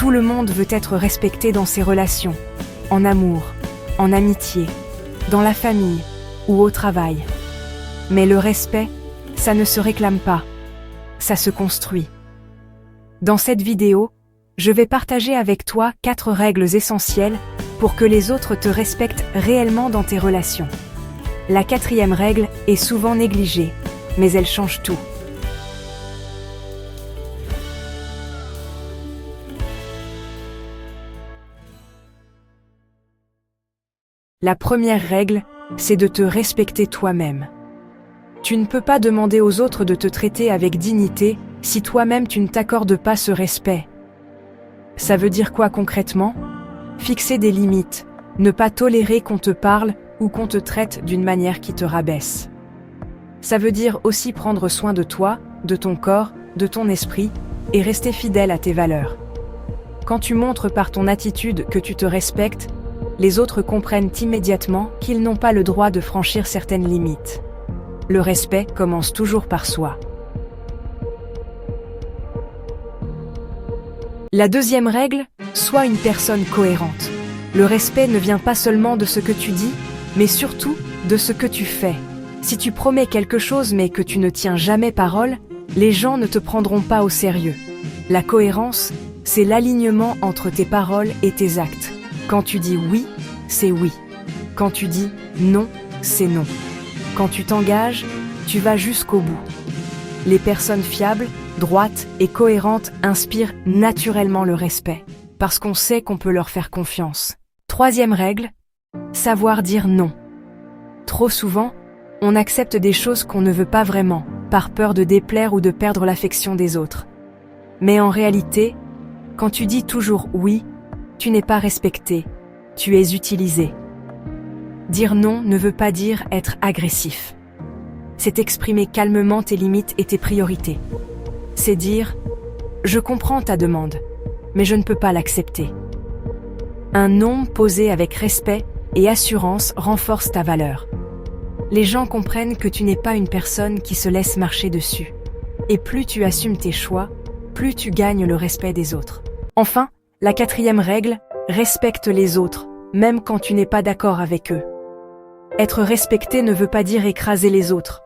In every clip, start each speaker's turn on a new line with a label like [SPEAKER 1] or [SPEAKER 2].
[SPEAKER 1] Tout le monde veut être respecté dans ses relations, en amour, en amitié, dans la famille ou au travail. Mais le respect, ça ne se réclame pas, ça se construit. Dans cette vidéo, je vais partager avec toi 4 règles essentielles pour que les autres te respectent réellement dans tes relations. La 4e règle est souvent négligée, mais elle change tout. La première règle, c'est de te respecter toi-même. Tu ne peux pas demander aux autres de te traiter avec dignité si toi-même tu ne t'accordes pas ce respect. Ça veut dire quoi concrètement? Fixer des limites, ne pas tolérer qu'on te parle ou qu'on te traite d'une manière qui te rabaisse. Ça veut dire aussi prendre soin de toi, de ton corps, de ton esprit et rester fidèle à tes valeurs. Quand tu montres par ton attitude que tu te respectes, les autres comprennent immédiatement qu'ils n'ont pas le droit de franchir certaines limites. Le respect commence toujours par soi. La 2e règle, sois une personne cohérente. Le respect ne vient pas seulement de ce que tu dis, mais surtout de ce que tu fais. Si tu promets quelque chose mais que tu ne tiens jamais parole, les gens ne te prendront pas au sérieux. La cohérence, c'est l'alignement entre tes paroles et tes actes. Quand tu dis oui, c'est oui. Quand tu dis non, c'est non. Quand tu t'engages, tu vas jusqu'au bout. Les personnes fiables, droites et cohérentes inspirent naturellement le respect, parce qu'on sait qu'on peut leur faire confiance. 3e règle, savoir dire non. Trop souvent, on accepte des choses qu'on ne veut pas vraiment, par peur de déplaire ou de perdre l'affection des autres. Mais en réalité, quand tu dis toujours oui, tu n'es pas respecté, tu es utilisé. Dire non ne veut pas dire être agressif. C'est exprimer calmement tes limites et tes priorités. C'est dire « Je comprends ta demande, mais je ne peux pas l'accepter ». Un non posé avec respect et assurance renforce ta valeur. Les gens comprennent que tu n'es pas une personne qui se laisse marcher dessus. Et plus tu assumes tes choix, plus tu gagnes le respect des autres. Enfin, la 4e règle, respecte les autres, même quand tu n'es pas d'accord avec eux. Être respecté ne veut pas dire écraser les autres.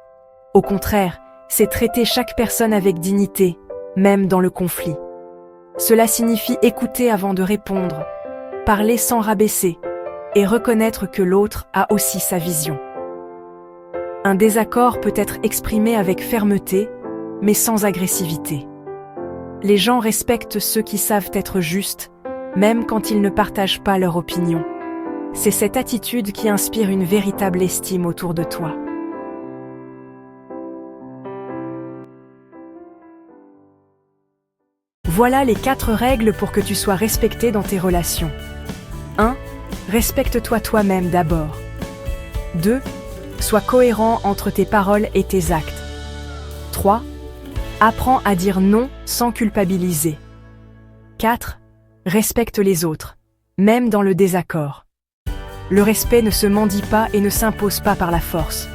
[SPEAKER 1] Au contraire, c'est traiter chaque personne avec dignité, même dans le conflit. Cela signifie écouter avant de répondre, parler sans rabaisser, et reconnaître que l'autre a aussi sa vision. Un désaccord peut être exprimé avec fermeté, mais sans agressivité. Les gens respectent ceux qui savent être justes, même quand ils ne partagent pas leur opinion. C'est cette attitude qui inspire une véritable estime autour de toi. Voilà les 4 règles pour que tu sois respecté dans tes relations. 1. Respecte-toi toi-même d'abord. 2. Sois cohérent entre tes paroles et tes actes. 3. Apprends à dire non sans culpabiliser. 4. Respecte les autres, même dans le désaccord. Le respect ne se mendie pas et ne s'impose pas par la force.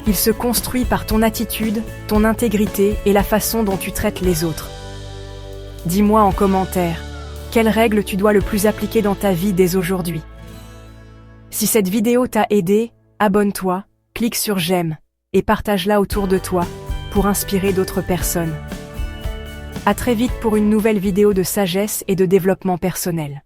[SPEAKER 1] Il se construit par ton attitude, ton intégrité et la façon dont tu traites les autres. Dis-moi en commentaire, quelle règle tu dois le plus appliquer dans ta vie dès aujourd'hui? Si cette vidéo t'a aidé, abonne-toi, clique sur j'aime et partage-la autour de toi pour inspirer d'autres personnes. À très vite pour une nouvelle vidéo de sagesse et de développement personnel.